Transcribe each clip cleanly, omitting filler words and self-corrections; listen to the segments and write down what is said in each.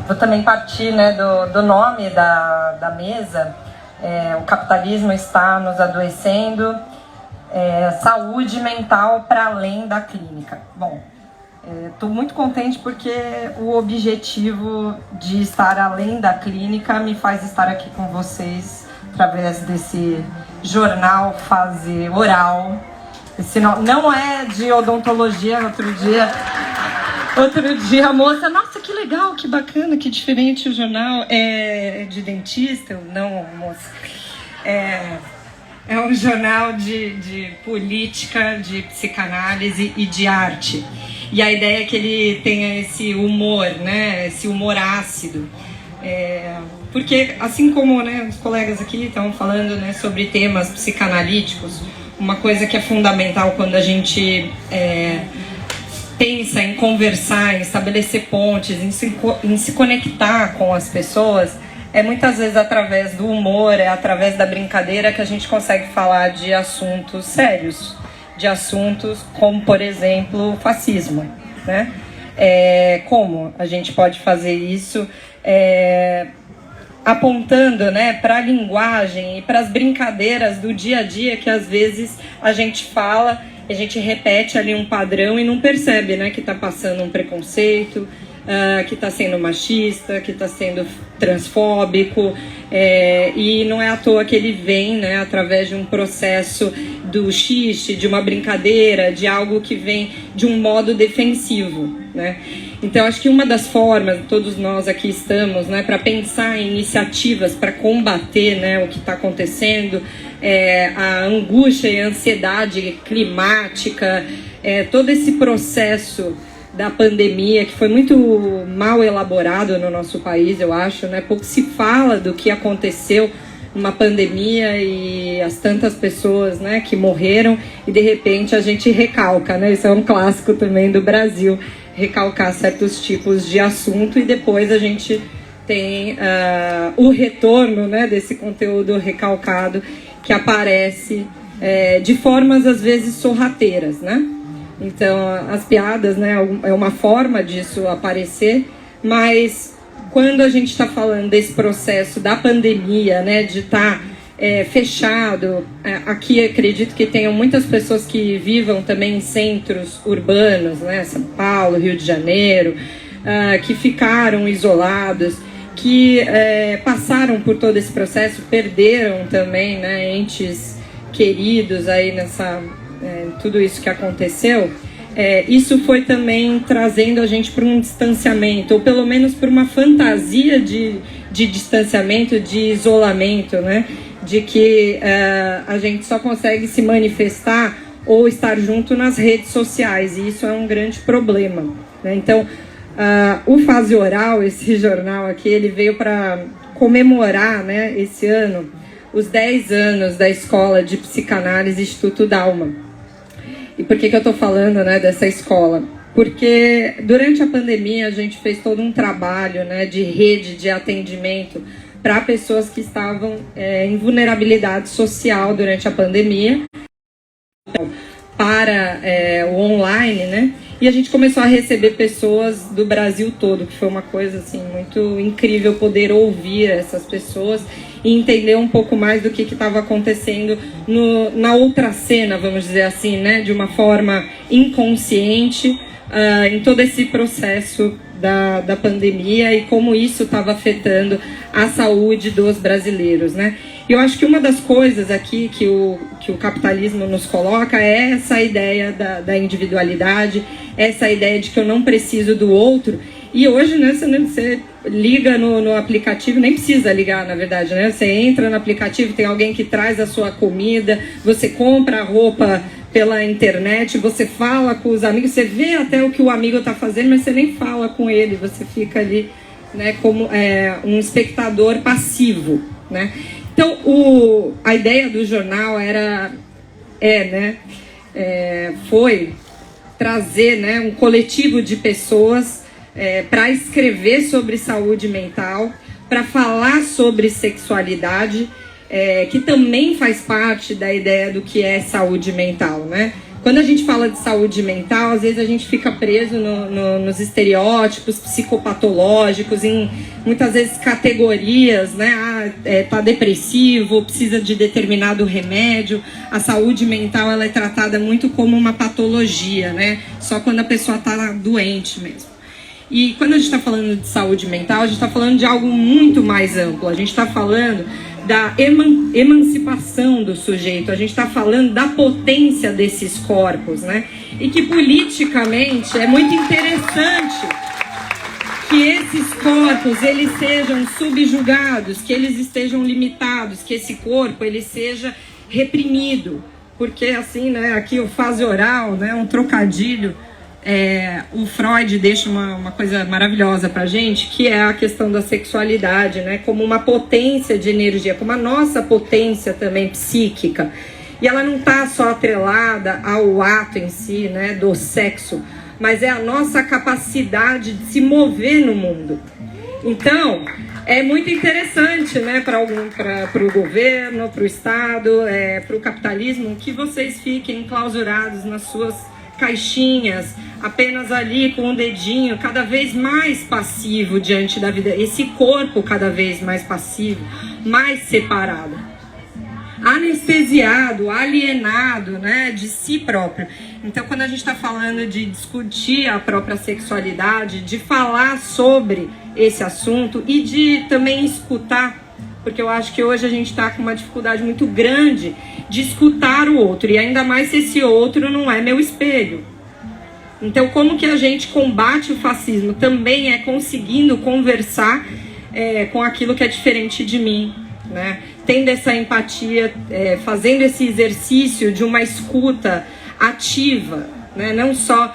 Vou também partir, né, do nome da mesa, o capitalismo está nos adoecendo, saúde mental para além da clínica. Bom, estou muito contente porque o objetivo de estar além da clínica me faz estar aqui com vocês através desse jornal Fase Oral. Esse não é de odontologia. Outro dia a moça, nossa, que legal, que bacana, que diferente o jornal. É de dentista? Não, moça. É um jornal de política, de psicanálise e de arte. E a ideia é que ele tenha esse humor, né? Esse humor ácido. Porque, assim como, né, os colegas aqui estão falando, né, sobre temas psicanalíticos, uma coisa que é fundamental quando a gente pensa em conversar, em estabelecer pontes, em se conectar com as pessoas, muitas vezes através do humor, através da brincadeira que a gente consegue falar de assuntos sérios, de assuntos como, por exemplo, o fascismo, né? Como a gente pode fazer isso apontando, né, para a linguagem e para as brincadeiras do dia a dia que às vezes a gente fala, a gente repete ali um padrão e não percebe, né, que está passando um preconceito, que está sendo machista, que está sendo transfóbico, e não é à toa que ele vem, né, através de um processo do xiste, de uma brincadeira, de algo que vem de um modo defensivo, né? Então, acho que uma das formas, todos nós aqui estamos, né, para pensar em iniciativas para combater, né, o que está acontecendo, a angústia e a ansiedade climática, todo esse processo da pandemia, que foi muito mal elaborado no nosso país, eu acho, né? Pouco se fala do que aconteceu numa pandemia e as tantas pessoas, né, que morreram, e de repente a gente recalca, né? Isso é um clássico também do Brasil, recalcar certos tipos de assunto, e depois a gente tem o retorno, né, desse conteúdo recalcado que aparece de formas às vezes sorrateiras, né? Então, as piadas, né, é uma forma disso aparecer, mas quando a gente está falando desse processo da pandemia, né, de estar fechado, aqui acredito que tenham muitas pessoas que vivam também em centros urbanos, né, São Paulo, Rio de Janeiro, que ficaram isolados, que passaram por todo esse processo, perderam também, né, entes queridos aí tudo isso que aconteceu. Isso foi também trazendo a gente para um distanciamento, ou pelo menos para uma fantasia de distanciamento, de isolamento, né? De que a gente só consegue se manifestar ou estar junto nas redes sociais, e isso é um grande problema, né? Então, o Fase Oral, esse jornal aqui, ele veio para comemorar, né, esse ano, os 10 anos da Escola de Psicanálise Instituto Dalma. E por que eu estou falando, né, dessa escola? Porque durante a pandemia a gente fez todo um trabalho, né, de rede de atendimento para pessoas que estavam em vulnerabilidade social durante a pandemia, para o online, né? E a gente começou a receber pessoas do Brasil todo, que foi uma coisa assim muito incrível poder ouvir essas pessoas e entender um pouco mais do que estava acontecendo na outra cena, vamos dizer assim, né? De uma forma inconsciente, em todo esse processo da pandemia e como isso estava afetando a saúde dos brasileiros, né? E eu acho que uma das coisas aqui que o capitalismo nos coloca é essa ideia da individualidade, essa ideia de que eu não preciso do outro. E hoje, né, você liga no aplicativo, nem precisa ligar, na verdade, né? Você entra no aplicativo, tem alguém que traz a sua comida, você compra a roupa pela internet, você fala com os amigos, você vê até o que o amigo está fazendo, mas você nem fala com ele, você fica ali, né, como um espectador passivo, né? Então, a ideia do jornal foi trazer, né, um coletivo de pessoas para escrever sobre saúde mental, para falar sobre sexualidade, que também faz parte da ideia do que é saúde mental, né? Quando a gente fala de saúde mental, às vezes a gente fica preso nos estereótipos psicopatológicos, em muitas vezes categorias, né? Tá depressivo, precisa de determinado remédio. A saúde mental, ela é tratada muito como uma patologia, né? Só quando a pessoa tá doente mesmo. E quando a gente está falando de saúde mental, a gente está falando de algo muito mais amplo. A gente está falando da emancipação do sujeito, a gente está falando da potência desses corpos, né? E que politicamente é muito interessante que esses corpos eles sejam subjugados, que eles estejam limitados, que esse corpo ele seja reprimido, porque assim, né? Aqui o fase oral, né? Um trocadilho. O Freud deixa uma coisa maravilhosa pra gente, que é a questão da sexualidade, né? Como uma potência de energia, como a nossa potência também psíquica. E ela não está só atrelada ao ato em si, né? Do sexo, mas é a nossa capacidade de se mover no mundo. Então, é muito interessante, né? Para o governo, para o Estado, para o capitalismo, que vocês fiquem enclausurados nas suas caixinhas, apenas ali com o dedinho, cada vez mais passivo diante da vida, esse corpo cada vez mais passivo, mais separado, anestesiado, alienado, né, de si próprio. Então, quando a gente está falando de discutir a própria sexualidade, de falar sobre esse assunto e de também escutar, porque eu acho que hoje a gente está com uma dificuldade muito grande de escutar o outro, e ainda mais se esse outro não é meu espelho. Então, como que a gente combate o fascismo? Também é conseguindo conversar com aquilo que é diferente de mim, né? Tendo essa empatia, fazendo esse exercício de uma escuta ativa, né? Não só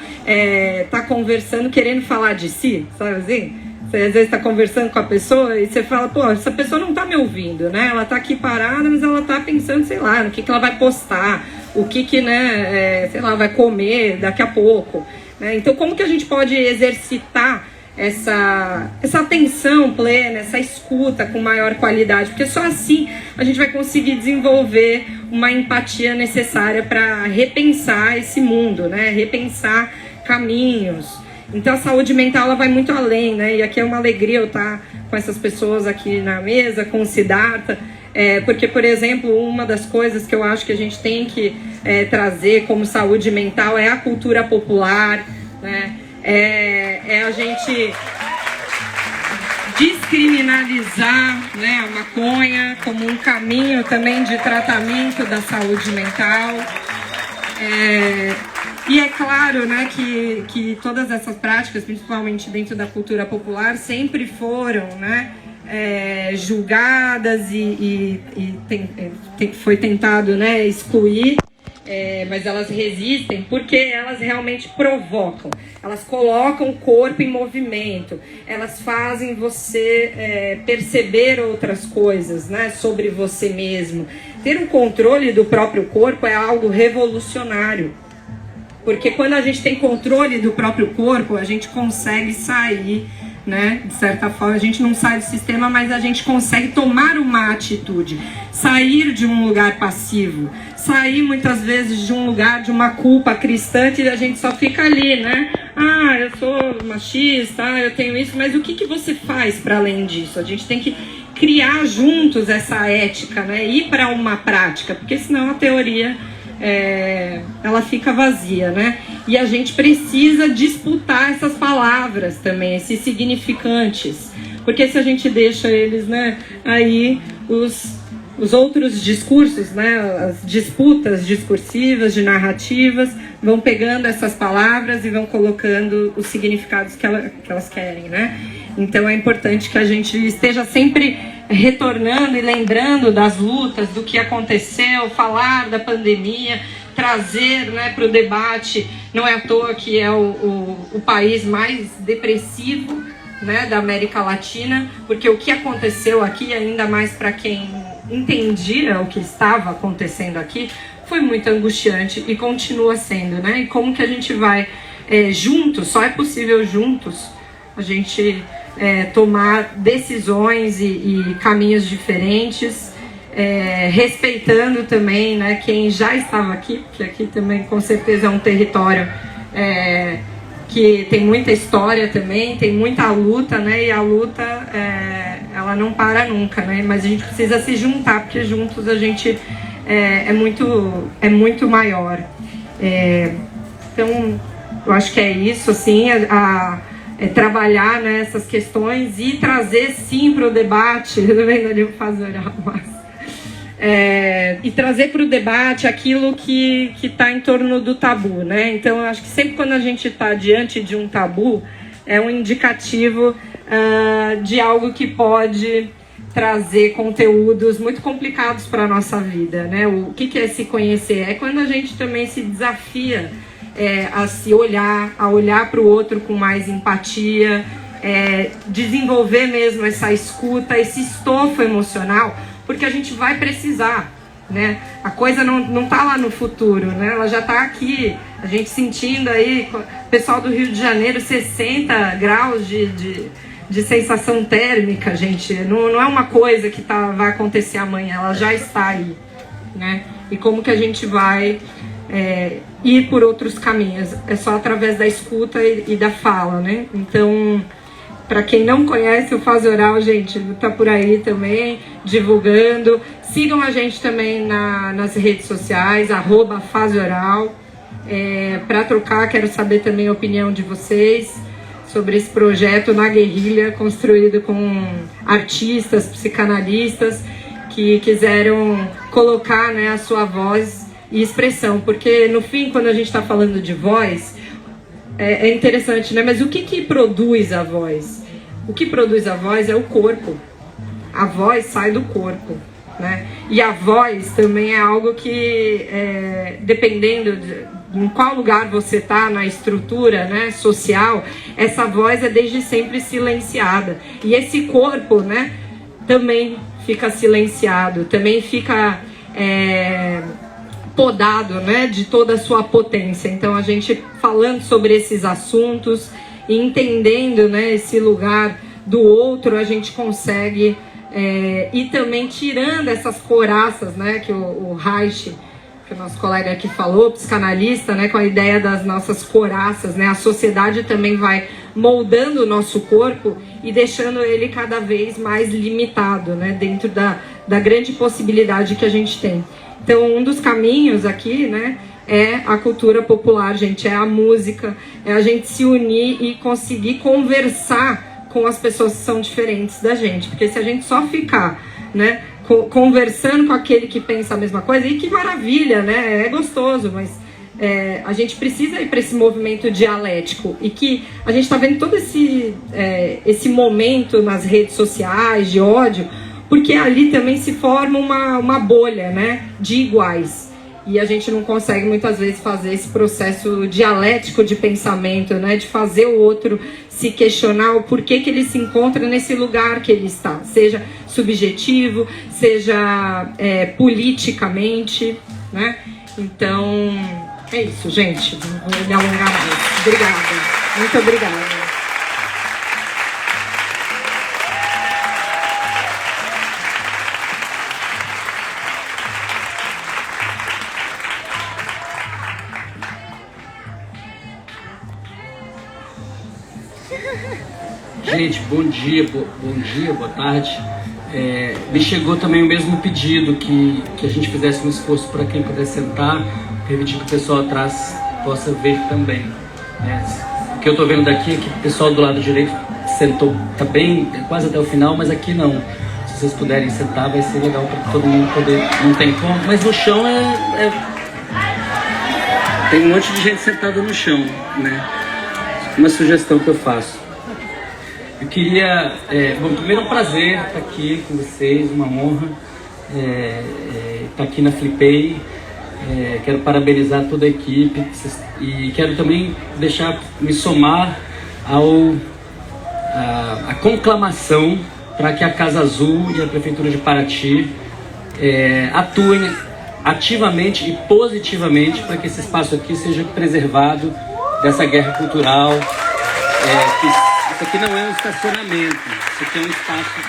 tá conversando querendo falar de si, sabe assim? Você às vezes está conversando com a pessoa e você fala, pô, essa pessoa não está me ouvindo, né? Ela está aqui parada, mas ela está pensando, sei lá, no que ela vai postar, o que né, sei lá, vai comer daqui a pouco, né? Então, como que a gente pode exercitar essa atenção plena, essa escuta com maior qualidade? Porque só assim a gente vai conseguir desenvolver uma empatia necessária para repensar esse mundo, né? Repensar caminhos. Então a saúde mental ela vai muito além, né? E aqui é uma alegria eu estar com essas pessoas aqui na mesa, com o Siddhartha, porque, por exemplo, uma das coisas que eu acho que a gente tem que trazer como saúde mental é a cultura popular, né? A gente descriminalizar, né, a maconha como um caminho também de tratamento da saúde mental. E é claro, né, que todas essas práticas, principalmente dentro da cultura popular, sempre foram, né, julgadas e foi tentado, né, excluir, mas elas resistem porque elas realmente provocam, elas colocam o corpo em movimento, elas fazem você perceber outras coisas, né, sobre você mesmo. Ter um controle do próprio corpo é algo revolucionário. Porque quando a gente tem controle do próprio corpo, a gente consegue sair, né? De certa forma, a gente não sai do sistema, mas a gente consegue tomar uma atitude. Sair de um lugar passivo. Sair, muitas vezes, de um lugar de uma culpa cristã que a gente só fica ali, né? Ah, eu sou machista, eu tenho isso, mas o que você faz para além disso? A gente tem que criar juntos essa ética, né? Ir para uma prática, porque senão a teoria... ela fica vazia, né? E a gente precisa disputar essas palavras também, esses significantes, porque se a gente deixa eles, né, aí os outros discursos, né, as disputas discursivas, de narrativas, vão pegando essas palavras e vão colocando os significados que elas querem, né? Então é importante que a gente esteja sempre retornando e lembrando das lutas, do que aconteceu, falar da pandemia, trazer, né, para o debate. Não é à toa que é o país mais depressivo, né, da América Latina, porque o que aconteceu aqui, ainda mais para quem entendia o que estava acontecendo aqui, foi muito angustiante e continua sendo, né? E como que a gente vai juntos, só é possível juntos a gente tomar decisões e caminhos diferentes, respeitando também, né, quem já estava aqui, porque aqui também com certeza é um território que tem muita história também, tem muita luta, né, e a luta ela não para nunca, né, mas a gente precisa se juntar, porque juntos a gente é muito maior. Então, eu acho que é isso, assim, trabalhar nessas questões e trazer sim para o debate, e trazer para o debate aquilo que está em torno do tabu, né? Então, eu acho que sempre quando a gente está diante de um tabu, é um indicativo de algo que pode trazer conteúdos muito complicados para a nossa vida, né? O que é se conhecer? É quando a gente também se desafia a se olhar, a olhar para o outro com mais empatia, desenvolver mesmo essa escuta, esse estofo emocional, porque a gente vai precisar, né? A coisa não tá lá no futuro, né? Ela já está aqui, a gente sentindo aí, pessoal do Rio de Janeiro, 60 graus de sensação térmica, gente, não é uma coisa que vai acontecer amanhã, ela já está aí, né? E como que a gente vai ir por outros caminhos? É só através da escuta e da fala, né? Então, para quem não conhece o Fase Oral, gente, tá por aí também, divulgando. Sigam a gente também nas redes sociais, @FaseOral, para trocar. Quero saber também a opinião de vocês sobre esse projeto na guerrilha, construído com artistas, psicanalistas, que quiseram colocar, né, a sua voz e expressão. Porque, no fim, quando a gente está falando de voz, é interessante, né? Mas o que produz a voz? O que produz a voz é o corpo. A voz sai do corpo, né? E a voz também é algo que, dependendo em qual lugar você está na estrutura, né, social, essa voz é desde sempre silenciada. E esse corpo, né, também fica silenciado, também fica podado, né, de toda a sua potência. Então, a gente falando sobre esses assuntos e entendendo, né, esse lugar do outro, a gente consegue ir também tirando essas couraças, né, que o Reich, que o nosso colega aqui falou, psicanalista, né, com a ideia das nossas couraças, né, a sociedade também vai moldando o nosso corpo e deixando ele cada vez mais limitado, né, dentro da grande possibilidade que a gente tem. Então, um dos caminhos aqui, né, é a cultura popular, gente, é a música, é a gente se unir e conseguir conversar com as pessoas que são diferentes da gente, porque se a gente só ficar, né, conversando com aquele que pensa a mesma coisa, e que maravilha, né, é gostoso, mas a gente precisa ir para esse movimento dialético, e que a gente está vendo todo esse momento nas redes sociais de ódio, porque ali também se forma uma bolha, né, de iguais. E a gente não consegue muitas vezes fazer esse processo dialético de pensamento, né, de fazer o outro se questionar o porquê que ele se encontra nesse lugar que ele está, seja subjetivo, seja politicamente, né? Então, é isso, gente. Não vou me alongar mais. Obrigada. Muito obrigada. Gente, bom dia, boa tarde. Me chegou também o mesmo pedido que a gente fizesse um esforço para quem puder sentar, permitir que o pessoal atrás possa ver também. O que eu estou vendo daqui é que o pessoal do lado direito sentou, tá bem, quase até o final, mas aqui não. Se vocês puderem sentar, vai ser legal para todo mundo poder. Não tem como, mas no chão tem um monte de gente sentada no chão, né? Uma sugestão que eu faço. Eu queria... primeiro é um prazer estar aqui com vocês, uma honra estar aqui na Flipei. Quero parabenizar toda a equipe e quero também me somar à conclamação para que a Casa Azul e a Prefeitura de Paraty atuem ativamente e positivamente para que esse espaço aqui seja preservado dessa guerra cultural. Isso aqui não é um estacionamento, isso aqui é um espaço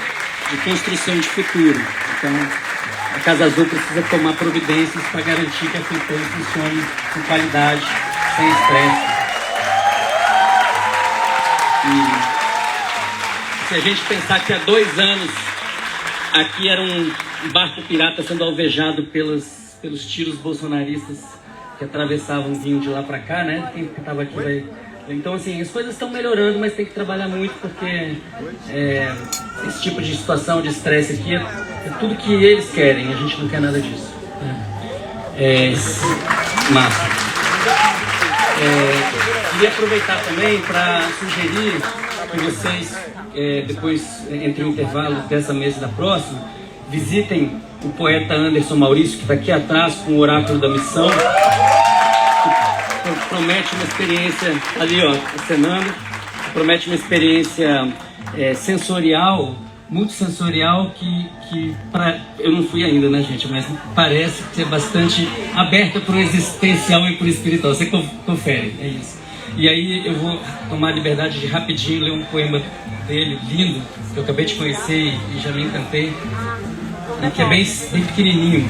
de construção de futuro. Então, a Casa Azul precisa tomar providências para garantir que a FEPEM funcione com qualidade, sem estresse. E se a gente pensar que há 2 anos aqui era um barco pirata sendo alvejado pelos tiros bolsonaristas que atravessavam, vinham de lá para cá, né? Quem estava aqui vai... Então, assim, as coisas estão melhorando, mas tem que trabalhar muito, porque esse tipo de situação de estresse aqui é tudo que eles querem, a gente não quer nada disso. Massa. Queria aproveitar também para sugerir que vocês, depois, entre o intervalo dessa mesa e da próxima, visitem o poeta Anderson Maurício, que está aqui atrás com o Oráculo da Missão. Promete uma experiência, ali ó, acenando, promete uma experiência sensorial, multissensorial, que eu não fui ainda, né, gente, mas parece ser bastante aberta para o existencial e para o espiritual. Você confere, é isso. E aí eu vou tomar a liberdade de rapidinho ler um poema dele, lindo, que eu acabei de conhecer e já me encantei, e que é bem pequenininho.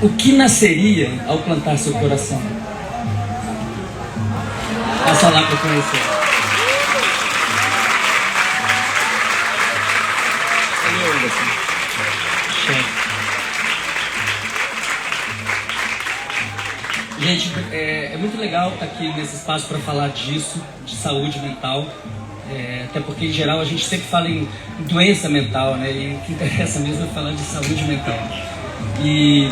O que nasceria ao plantar seu coração? Passa lá para conhecer. Gente, é muito legal estar aqui nesse espaço para falar disso, de saúde mental. Até porque, em geral, a gente sempre fala em doença mental, né? E o que interessa mesmo é falar de saúde mental. E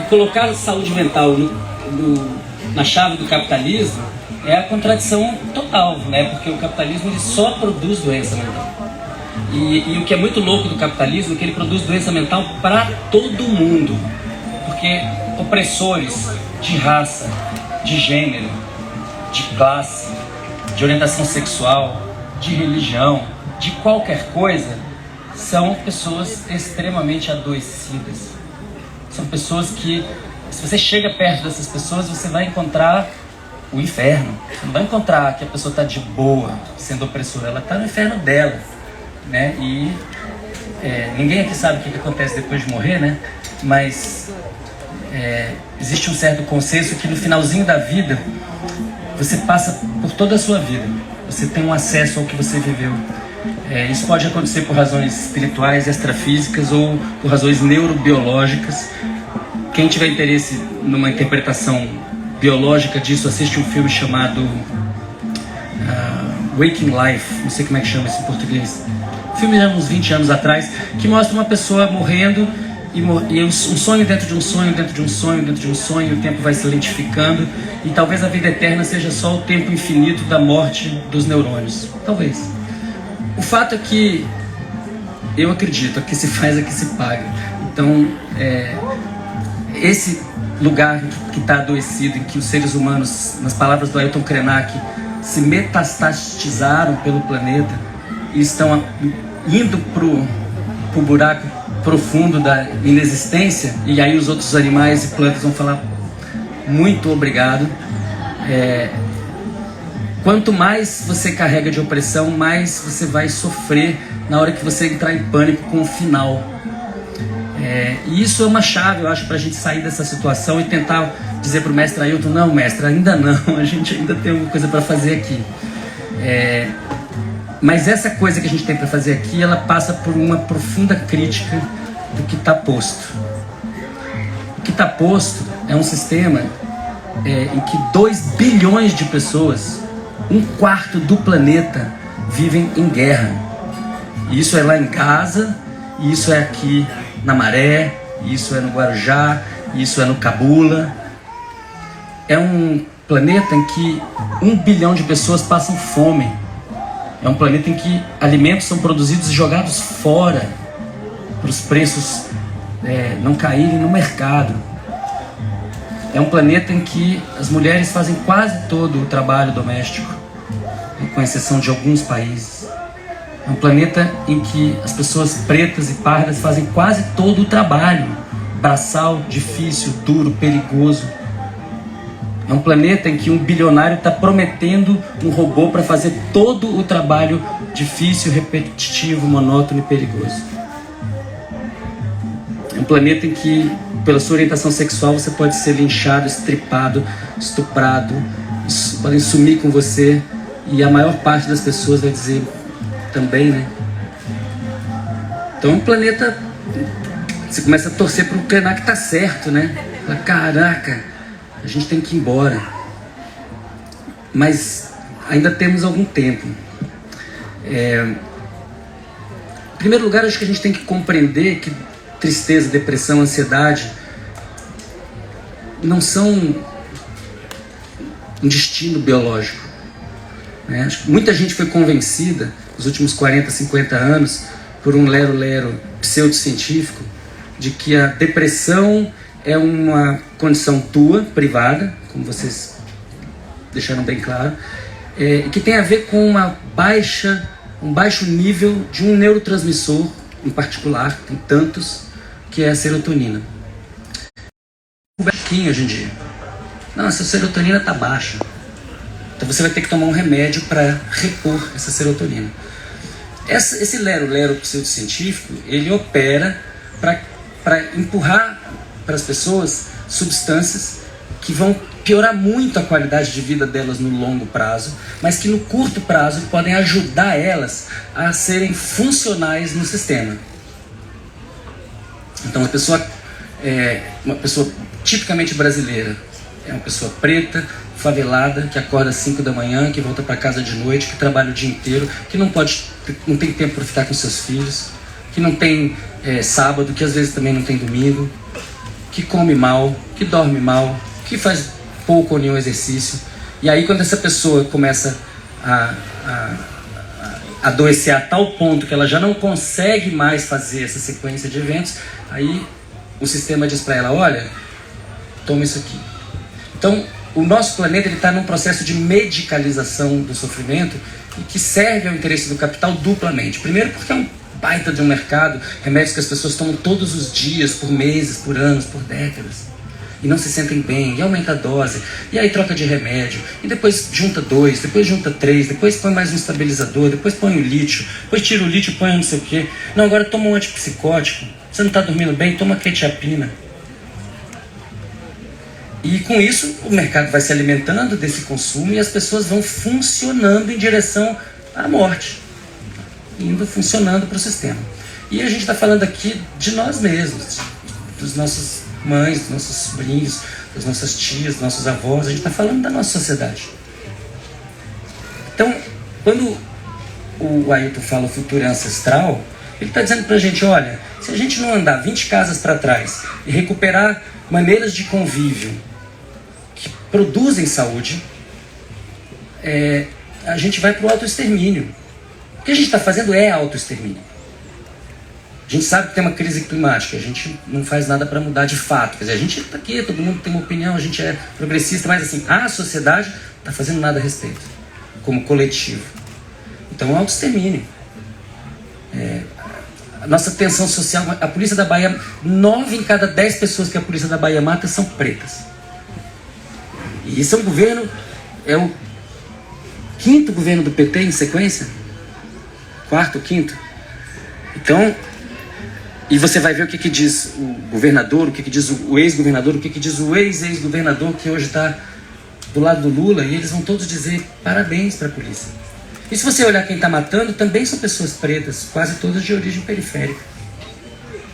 colocar a saúde mental na chave do capitalismo é a contradição total, né? Porque o capitalismo ele só produz doença mental. E o que é muito louco do capitalismo é que ele produz doença mental para todo mundo. Porque opressores de raça, de gênero, de classe, de orientação sexual, de religião, de qualquer coisa, são pessoas extremamente adoecidas. São pessoas que, se você chega perto dessas pessoas, você vai encontrar o inferno. Você não vai encontrar que a pessoa está de boa, sendo opressora. Ela está no inferno dela, né? E ninguém aqui sabe o que acontece depois de morrer, né? Mas existe um certo consenso que no finalzinho da vida, você passa por toda a sua vida. Você tem um acesso ao que você viveu. Isso pode acontecer por razões espirituais, extrafísicas ou por razões neurobiológicas. Quem tiver interesse numa interpretação biológica disso, assiste um filme chamado Waking Life, não sei como é que chama isso em português. Um filme de uns 20 anos atrás, que mostra uma pessoa morrendo e um sonho dentro de um sonho, dentro de um sonho, dentro de um sonho, o tempo vai se lentificando e talvez a vida eterna seja só o tempo infinito da morte dos neurônios. Talvez. O fato é que eu acredito, aqui se faz, aqui se paga. Então, esse lugar que está adoecido, em que os seres humanos, nas palavras do Ailton Krenak, se metastatizaram pelo planeta e estão indo pro buraco profundo da inexistência, e aí os outros animais e plantas vão falar muito obrigado. Quanto mais você carrega de opressão, mais você vai sofrer na hora que você entrar em pânico com o final. E isso é uma chave, eu acho, para a gente sair dessa situação e tentar dizer para o mestre Ailton: não, mestre, ainda não, a gente ainda tem alguma coisa para fazer aqui. Mas essa coisa que a gente tem para fazer aqui, ela passa por uma profunda crítica do que está posto. O que está posto é um sistema em que 2 bilhões de pessoas, 1/4 do planeta, vivem em guerra. E isso é lá em Gaza, e isso é aqui na Maré, e isso é no Guarujá, e isso é no Cabula. É um planeta em que 1 bilhão de pessoas passam fome. É um planeta em que alimentos são produzidos e jogados fora para os preços não caírem no mercado. É um planeta em que as mulheres fazem quase todo o trabalho doméstico, com exceção de alguns países. É um planeta em que as pessoas pretas e pardas fazem quase todo o trabalho, braçal, difícil, duro, perigoso. É um planeta em que um bilionário está prometendo um robô para fazer todo o trabalho difícil, repetitivo, monótono e perigoso. É um planeta em que, pela sua orientação sexual, você pode ser linchado, estripado, estuprado, podem sumir com você, e a maior parte das pessoas vai dizer também, né? Então é um planeta, você começa a torcer para o Krenak tá certo, né? Fala, caraca, a gente tem que ir embora. Mas ainda temos algum tempo. Em primeiro lugar, acho que a gente tem que compreender que tristeza, depressão, ansiedade não são um destino biológico, né? Acho que muita gente foi convencida nos últimos 40, 50 anos por um lero-lero pseudocientífico de que a depressão é uma condição tua, privada, como vocês deixaram bem claro, que tem a ver com um baixo nível de um neurotransmissor em particular, tem tantos, que é a serotonina. O bequinho hoje em dia. Não, essa serotonina está baixa. Então você vai ter que tomar um remédio para repor essa serotonina. Esse lero-lero pseudocientífico, ele opera para empurrar para as pessoas substâncias que vão piorar muito a qualidade de vida delas no longo prazo, mas que no curto prazo podem ajudar elas a serem funcionais no sistema. Então uma pessoa tipicamente brasileira é uma pessoa preta, favelada, que acorda às 5 da manhã, que volta para casa de noite, que trabalha o dia inteiro, que não tem tempo para ficar com seus filhos, que não tem sábado, que às vezes também não tem domingo, que come mal, que dorme mal, que faz pouco ou nenhum exercício. E aí quando essa pessoa começa a adoecer a tal ponto que ela já não consegue mais fazer essa sequência de eventos, aí o sistema diz para ela, olha, toma isso aqui. Então o nosso planeta está num processo de medicalização do sofrimento e que serve ao interesse do capital duplamente. Primeiro porque é um baita de um mercado, remédios que as pessoas tomam todos os dias, por meses, por anos, por décadas, e não se sentem bem, e aumenta a dose, e aí troca de remédio, e depois junta 2, depois junta 3, depois põe mais um estabilizador, depois põe o lítio, depois tira o lítio, põe não sei o quê. Não, agora toma um antipsicótico, você não está dormindo bem, toma quetiapina. E com isso o mercado vai se alimentando desse consumo e as pessoas vão funcionando em direção à morte, funcionando para o sistema. E a gente está falando aqui de nós mesmos, dos nossos mães, dos nossos sobrinhos, das nossas tias, dos nossos avós. A gente está falando da nossa sociedade. Então, quando o Ailton fala o futuro é ancestral, ele está dizendo para a gente, olha, se a gente não andar 20 casas para trás e recuperar maneiras de convívio que produzem saúde, a gente vai para o autoextermínio. O que a gente está fazendo é autoextermínio. A gente sabe que tem uma crise climática, a gente não faz nada para mudar de fato. Quer dizer, a gente está aqui, todo mundo tem uma opinião, a gente é progressista, mas assim, a sociedade não está fazendo nada a respeito, como coletivo. Então é um autoextermínio. A nossa tensão social, a polícia da Bahia, 9 em cada 10 pessoas que a polícia da Bahia mata são pretas. E isso é um governo, é o 5º governo do PT em sequência, 4º, 5º. Então, e você vai ver o que diz o governador, o que diz o ex-governador, o que diz o ex-ex-governador que hoje está do lado do Lula, e eles vão todos dizer parabéns para a polícia. E se você olhar quem está matando, também são pessoas pretas, quase todas de origem periférica.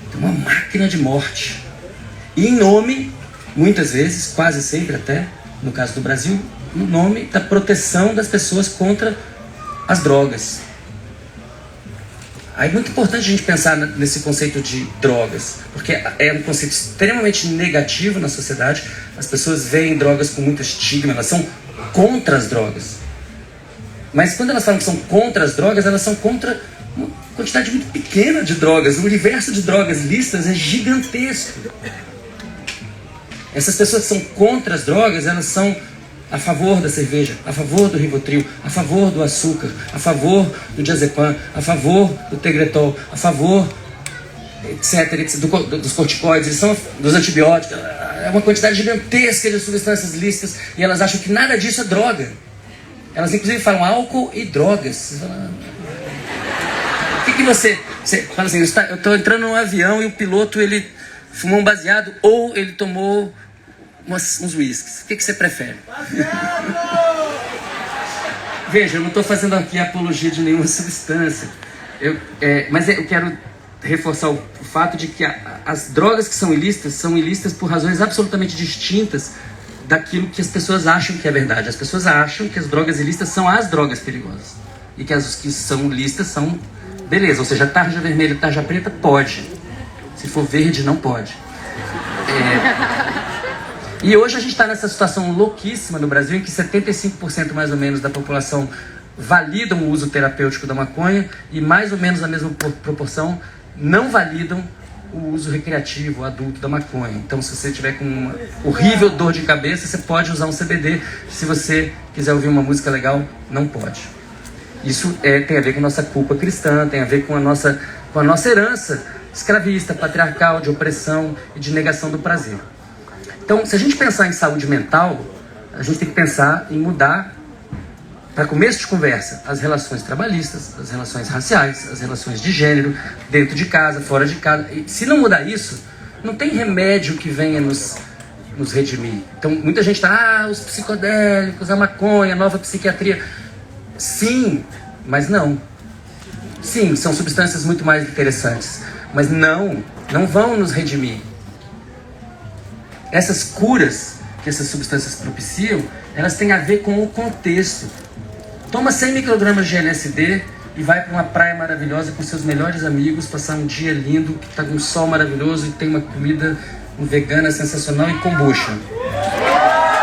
Então, uma máquina de morte. E em nome, muitas vezes, quase sempre até, no caso do Brasil, no nome da proteção das pessoas contra as drogas. Aí é muito importante a gente pensar nesse conceito de drogas, porque é um conceito extremamente negativo na sociedade. As pessoas veem drogas com muito estigma, elas são contra as drogas. Mas quando elas falam que são contra as drogas, elas são contra uma quantidade muito pequena de drogas. O universo de drogas listas é gigantesco. Essas pessoas que são contra as drogas, elas são a favor da cerveja, a favor do Rivotril, a favor do açúcar, a favor do diazepam, a favor do Tegretol, a favor, etc, dos corticoides, eles são dos antibióticos. é uma quantidade gigantesca de substâncias lícitas e elas acham que nada disso é droga. Elas inclusive falam álcool e drogas. O que você fala assim, eu estou entrando num avião e o piloto ele fumou um baseado ou ele tomou uns uísques. O que você prefere? Veja, eu não estou fazendo aqui apologia de nenhuma substância. Mas eu quero reforçar o fato de que as drogas que são ilícitas por razões absolutamente distintas daquilo que as pessoas acham que é verdade. As pessoas acham que as drogas ilícitas são as drogas perigosas. E que as que são lícitas são... Beleza, ou seja, tarja vermelha e tarja preta pode. Se for verde, não pode. E hoje a gente está nessa situação louquíssima no Brasil, em que 75% mais ou menos da população validam o uso terapêutico da maconha e mais ou menos a mesma proporção não validam o uso recreativo, adulto da maconha. Então, se você tiver com uma horrível dor de cabeça, você pode usar um CBD. Se você quiser ouvir uma música legal, não pode. Isso tem a ver com a nossa culpa cristã, tem a ver com a nossa herança escravista, patriarcal, de opressão e de negação do prazer. Então, se a gente pensar em saúde mental, a gente tem que pensar em mudar, para começo de conversa, as relações trabalhistas, as relações raciais, as relações de gênero, dentro de casa, fora de casa. E se não mudar isso, não tem remédio que venha nos redimir. Então, muita gente está, os psicodélicos, a maconha, a nova psiquiatria. Sim, mas não. Sim, são substâncias muito mais interessantes, mas não vão nos redimir. Essas curas que essas substâncias propiciam, elas têm a ver com o contexto. Toma 100 microgramas de LSD e vai para uma praia maravilhosa com seus melhores amigos, passar um dia lindo, que está com um sol maravilhoso e tem uma comida vegana sensacional e kombucha.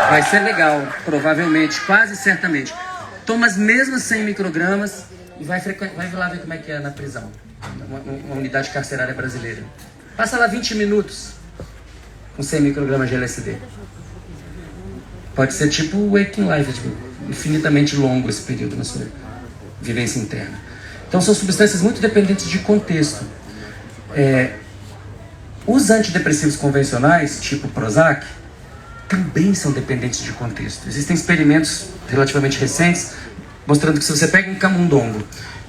Vai ser legal, provavelmente, quase certamente. Toma as mesmas 100 microgramas e vai lá ver como é que é na prisão, uma unidade carcerária brasileira. Passa lá 20 minutos com 100 microgramas de LSD. Pode ser tipo o Waking Life, tipo, infinitamente longo esse período na sua vivência interna. Então são substâncias muito dependentes de contexto. Os antidepressivos convencionais, tipo Prozac, também são dependentes de contexto. Existem experimentos relativamente recentes mostrando que se você pega um camundongo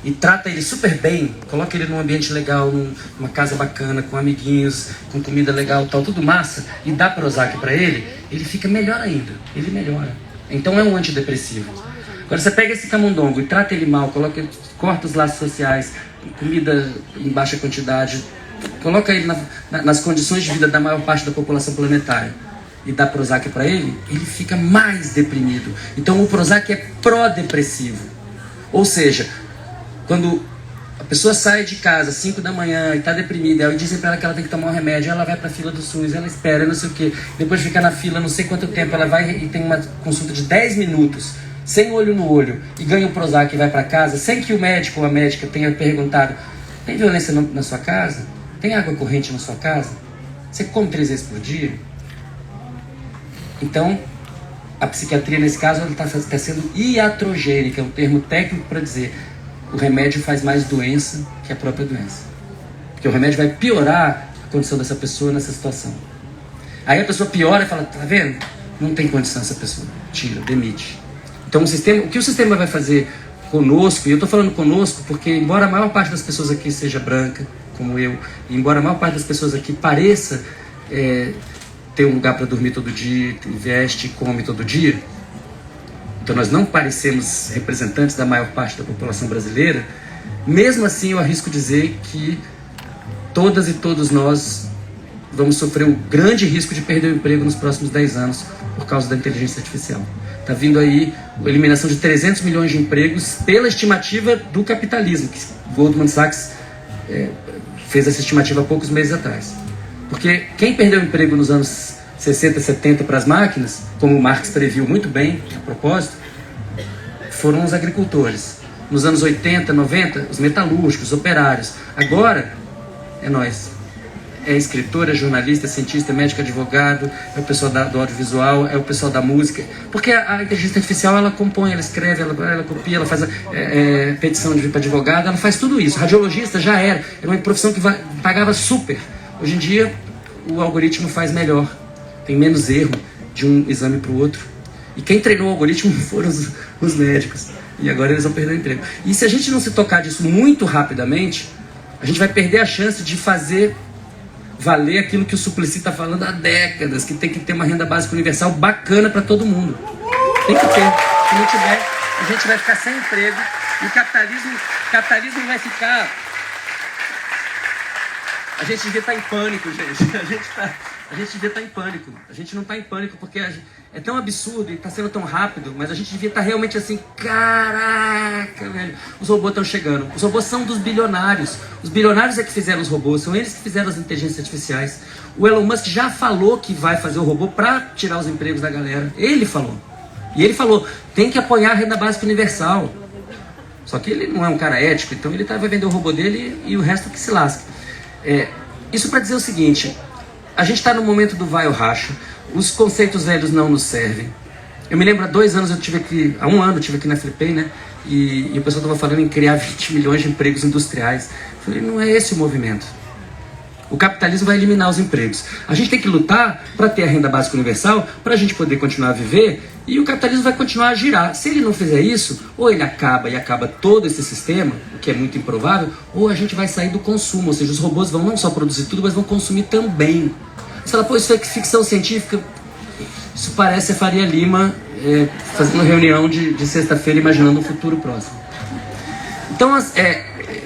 e trata ele super bem, coloca ele num ambiente legal, numa casa bacana, com amiguinhos, com comida legal, tal, tudo massa, e dá Prozac para ele, ele fica melhor ainda, ele melhora. Então é um antidepressivo. Agora você pega esse camundongo e trata ele mal, corta os laços sociais, comida em baixa quantidade, coloca ele nas condições de vida da maior parte da população planetária e dá Prozac para ele, ele fica mais deprimido. Então o Prozac é pró-depressivo. Ou seja, quando a pessoa sai de casa às 5 da manhã e está deprimida, aí dizem para ela que ela tem que tomar um remédio, ela vai para a fila do SUS, ela espera, não sei o quê, depois fica na fila não sei quanto tempo, ela vai e tem uma consulta de 10 minutos, sem olho no olho, e ganha o Prozac e vai para casa, sem que o médico ou a médica tenha perguntado: tem violência na sua casa? Tem água corrente na sua casa? Você come 3 vezes por dia? Então, a psiquiatria nesse caso está sendo iatrogênica, é um termo técnico para dizer o remédio faz mais doença que a própria doença. Porque o remédio vai piorar a condição dessa pessoa nessa situação. Aí a pessoa piora e fala: tá vendo? Não tem condição essa pessoa. Tira, demite. Então o que o sistema vai fazer conosco, e eu estou falando conosco porque, embora a maior parte das pessoas aqui seja branca, como eu, e embora a maior parte das pessoas aqui pareça ter um lugar para dormir todo dia, veste e come todo dia, então nós não parecemos representantes da maior parte da população brasileira, mesmo assim eu arrisco dizer que todas e todos nós vamos sofrer um grande risco de perder o emprego nos próximos 10 anos por causa da inteligência artificial. Está vindo aí a eliminação de 300 milhões de empregos pela estimativa do capitalismo, que Goldman Sachs fez essa estimativa há poucos meses atrás. Porque quem perdeu o emprego nos anos 60, 70 para as máquinas, como Marx previu muito bem, a propósito, foram os agricultores. Nos anos 80, 90, os metalúrgicos, os operários. Agora, é nós. É escritor, é jornalista, é cientista, é médico, advogado, é o pessoal do audiovisual, é o pessoal da música. Porque a inteligência artificial, ela compõe, ela escreve, ela copia, ela faz petição de vir para advogado, ela faz tudo isso. Radiologista já era uma profissão que pagava super. Hoje em dia, o algoritmo faz melhor. tem menos erro de um exame para o outro. E quem treinou o algoritmo foram os médicos. E agora eles vão perder o emprego. E se a gente não se tocar disso muito rapidamente, a gente vai perder a chance de fazer valer aquilo que o Suplicy está falando há décadas, que tem que ter uma renda básica universal bacana para todo mundo. Tem que ter. Se não tiver, a gente vai ficar sem emprego e o capitalismo vai ficar... A gente devia estar em pânico, gente. A gente devia estar em pânico. A gente não está em pânico porque é tão absurdo e está sendo tão rápido, mas a gente devia estar realmente assim, caraca, velho. Os robôs estão chegando. Os robôs são dos bilionários. Os bilionários é que fizeram os robôs, são eles que fizeram as inteligências artificiais. O Elon Musk já falou que vai fazer o robô para tirar os empregos da galera. Ele falou. E ele falou, tem que apoiar a renda básica universal. Só que ele não é um cara ético, então ele vai vender o robô dele e o resto que se lasca. Isso para dizer o seguinte, a gente está no momento do vai ou racha, os conceitos velhos não nos servem. Eu me lembro, há 2 anos, há 1 ano eu estive aqui na Flipei, né? E o pessoal estava falando em criar 20 milhões de empregos industriais. Eu falei, não é esse o movimento. O capitalismo vai eliminar os empregos. A gente tem que lutar para ter a renda básica universal, para a gente poder continuar a viver, e o capitalismo vai continuar a girar. Se ele não fizer isso, ou ele acaba todo esse sistema, o que é muito improvável, ou a gente vai sair do consumo, ou seja, os robôs vão não só produzir tudo, mas vão consumir também. Você fala, pô, isso é ficção científica? Isso parece a Faria Lima fazendo uma reunião de sexta-feira imaginando um futuro próximo. Então,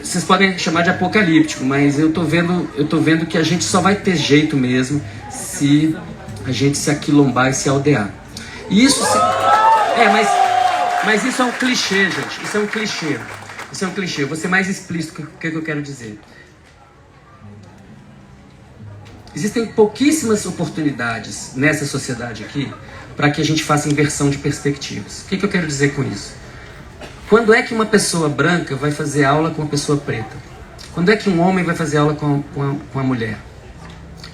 vocês podem chamar de apocalíptico, mas eu tô vendo que a gente só vai ter jeito mesmo se a gente se aquilombar e se aldear. E isso mas isso é um clichê, gente. Isso é um clichê. Isso é um clichê. Eu vou ser mais explícito do que eu quero dizer. Existem pouquíssimas oportunidades nessa sociedade aqui para que a gente faça inversão de perspectivas. O que eu quero dizer com isso? Quando é que uma pessoa branca vai fazer aula com uma pessoa preta? Quando é que um homem vai fazer aula com a mulher?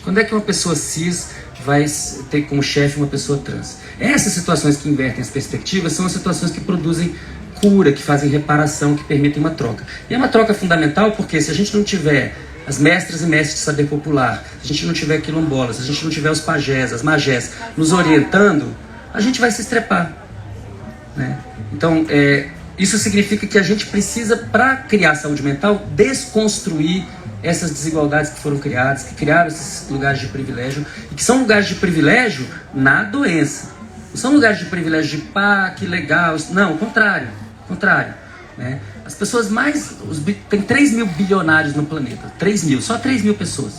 Quando é que uma pessoa cis vai ter como chefe uma pessoa trans? Essas situações que invertem as perspectivas são as situações que produzem cura, que fazem reparação, que permitem uma troca. E é uma troca fundamental porque se a gente não tiver as mestras e mestres de saber popular, se a gente não tiver quilombolas, se a gente não tiver os pajés, as magés nos orientando, a gente vai se estrepar, né? Então, isso significa que a gente precisa, para criar saúde mental, desconstruir essas desigualdades que foram criadas, que criaram esses lugares de privilégio, e que são lugares de privilégio na doença. Não são lugares de privilégio de pá, que legal. Não, o contrário. Né? As pessoas tem 3 mil bilionários no planeta. 3 mil, só 3 mil pessoas.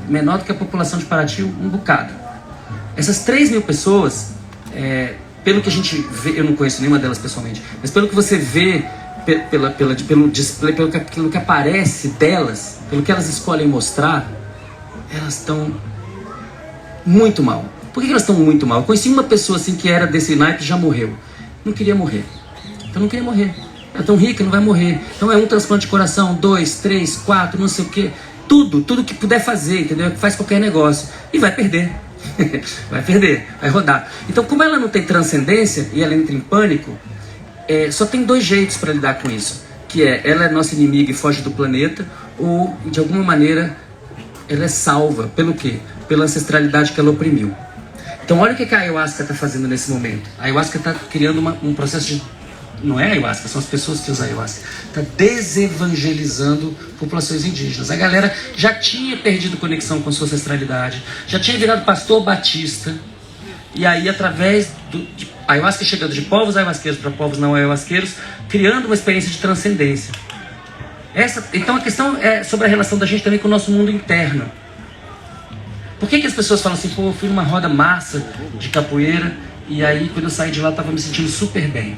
Menor do que a população de Paraty, um bocado. Essas 3 mil pessoas, pelo que a gente vê, eu não conheço nenhuma delas pessoalmente, mas pelo que você vê, pelo display, pelo que aparece delas, pelo que elas escolhem mostrar, elas estão muito mal. Por que elas estão muito mal? Eu conheci uma pessoa assim que era desse naipe e já morreu. Não queria morrer. Então não queria morrer. É tão rica, não vai morrer. Então é um transplante de coração, 2, 3, 4, não sei o quê. Tudo que puder fazer, entendeu? Faz qualquer negócio. E vai perder. Vai perder, vai rodar. Então, como ela não tem transcendência e ela entra em pânico, só tem 2 jeitos para lidar com isso. Que ela é nossa inimiga e foge do planeta, ou, de alguma maneira, ela é salva. Pelo quê? Pela ancestralidade que ela oprimiu. Então, olha o que a ayahuasca está fazendo nesse momento. A ayahuasca está criando um processo de... Não é a ayahuasca, são as pessoas que usam a ayahuasca. Está desevangelizando populações indígenas. A galera já tinha perdido conexão com sua ancestralidade, já tinha virado pastor batista. E aí, através de ayahuasca chegando de povos ayahuasqueiros para povos não ayahuasqueiros, criando uma experiência de transcendência. Então a questão é sobre a relação da gente também com o nosso mundo interno. Por que as pessoas falam assim, pô, eu fui numa roda massa de capoeira e aí quando eu saí de lá eu estava me sentindo super bem.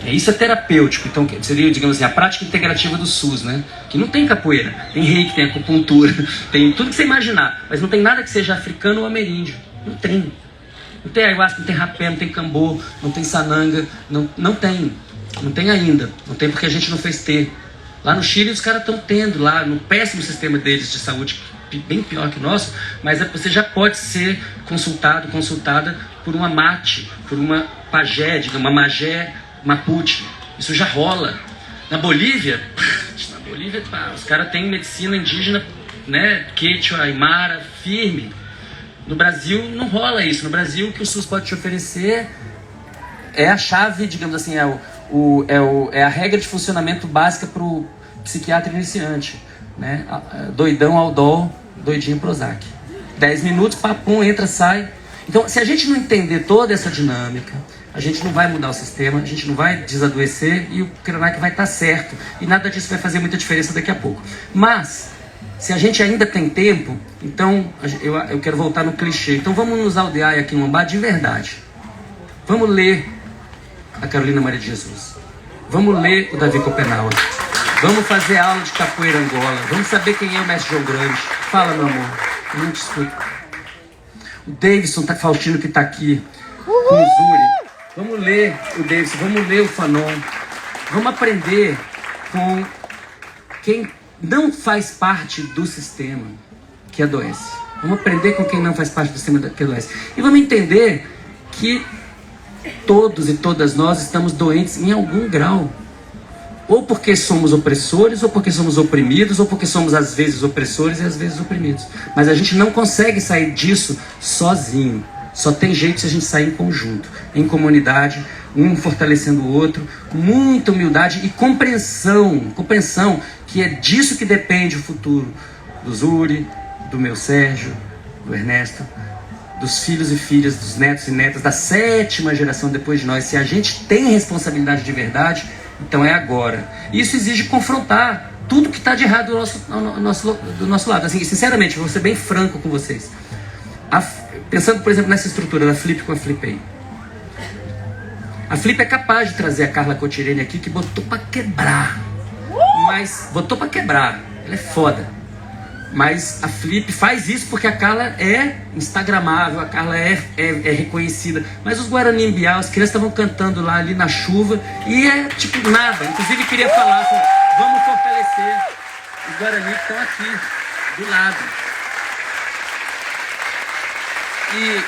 Isso é terapêutico, então seria, digamos assim, a prática integrativa do SUS, né? Que não tem capoeira, tem reiki, tem acupuntura, tem tudo que você imaginar, mas não tem nada que seja africano ou ameríndio. Não tem. Não tem ayahuasca, não tem rapé, não tem cambô, não tem sananga, não tem. Não tem ainda. Não tem porque a gente não fez ter. Lá no Chile os caras estão tendo, lá no péssimo sistema deles de saúde, bem pior que o nosso, mas você já pode ser consultada por uma mate, por uma pajé, digamos, uma magé Mapuche. Isso já rola. Na Bolívia, os caras têm medicina indígena, né, Quechua, Aymara, firme. No Brasil não rola isso. No Brasil o que o SUS pode te oferecer é a chave, digamos assim, é a regra de funcionamento básica para o psiquiatra iniciante, né? Doidão Aldol, doidinho Prozac. 10 minutos, papum, entra, sai. Então, se a gente não entender toda essa dinâmica, a gente não vai mudar o sistema, a gente não vai desadoecer e o Krenak vai estar certo. E nada disso vai fazer muita diferença daqui a pouco. Mas, se a gente ainda tem tempo, então eu quero voltar no clichê. Então vamos nos aldear aqui no Ambá de verdade. Vamos ler a Carolina Maria de Jesus. Vamos ler o Davi Copenhague. Vamos fazer aula de capoeira Angola. Vamos saber quem é o mestre João Grande. Fala, meu amor. Eu não te escuto. O Davidson Faustino que está aqui com o Zuri. Vamos ler o Davidson, vamos ler o Fanon. Vamos aprender com quem não faz parte do sistema que adoece. Vamos aprender com quem não faz parte do sistema que adoece. E vamos entender que todos e todas nós estamos doentes em algum grau. Ou porque somos opressores, ou porque somos oprimidos, ou porque somos às vezes opressores e às vezes oprimidos. Mas a gente não consegue sair disso sozinho. Só tem jeito se a gente sair em conjunto, em comunidade, um fortalecendo o outro, com muita humildade e compreensão, que é disso que depende o futuro do Zuri, do meu Sérgio, do Ernesto, dos filhos e filhas, dos netos e netas, da 7ª geração depois de nós. Se a gente tem responsabilidade de verdade, então é agora. Isso exige confrontar tudo que está de errado do nosso lado. Assim, sinceramente, vou ser bem franco com vocês. Pensando, por exemplo, nessa estrutura da Flip com a Flipei. A Flip é capaz de trazer a Carla Cotirene aqui, que botou pra quebrar. Mas, botou pra quebrar. Ela é foda. Mas a Flip faz isso porque a Carla é instagramável, a Carla é reconhecida. Mas os Guarani Mbiá, as crianças estavam cantando lá ali na chuva e é tipo nada. Inclusive queria falar assim, vamos fortalecer os Guarani que estão aqui, do lado. E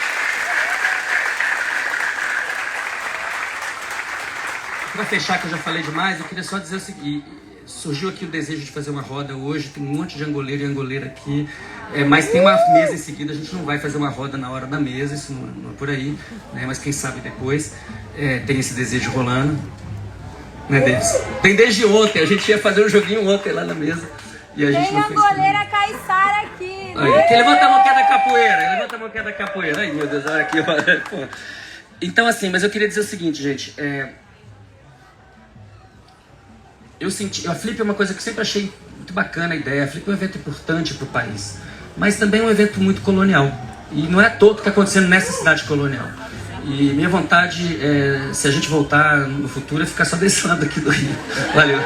para fechar, que eu já falei demais, eu queria só dizer o seguinte: surgiu aqui o desejo de fazer uma roda hoje, tem um monte de angoleiro e angoleira aqui, mas tem uma mesa em seguida, a gente não vai fazer uma roda na hora da mesa, isso não é por aí, né? Mas quem sabe depois tem esse desejo rolando, né, Davis? Tem desde ontem, a gente ia fazer um joguinho ontem lá na mesa. E a gente tem não a fez goleira Caiçara aqui. Aí, levanta a mão que é da capoeira, levanta a mão que é da capoeira. Ai, meu Deus, olha aqui. Pô. Então, assim, mas eu queria dizer o seguinte, gente. Eu senti... A Flip é uma coisa que eu sempre achei muito bacana a ideia. A Flip é um evento importante para o país, mas também é um evento muito colonial. E não é à toa que está acontecendo nessa cidade colonial. E minha vontade, se a gente voltar no futuro, é ficar só desse lado aqui do Rio. Valeu.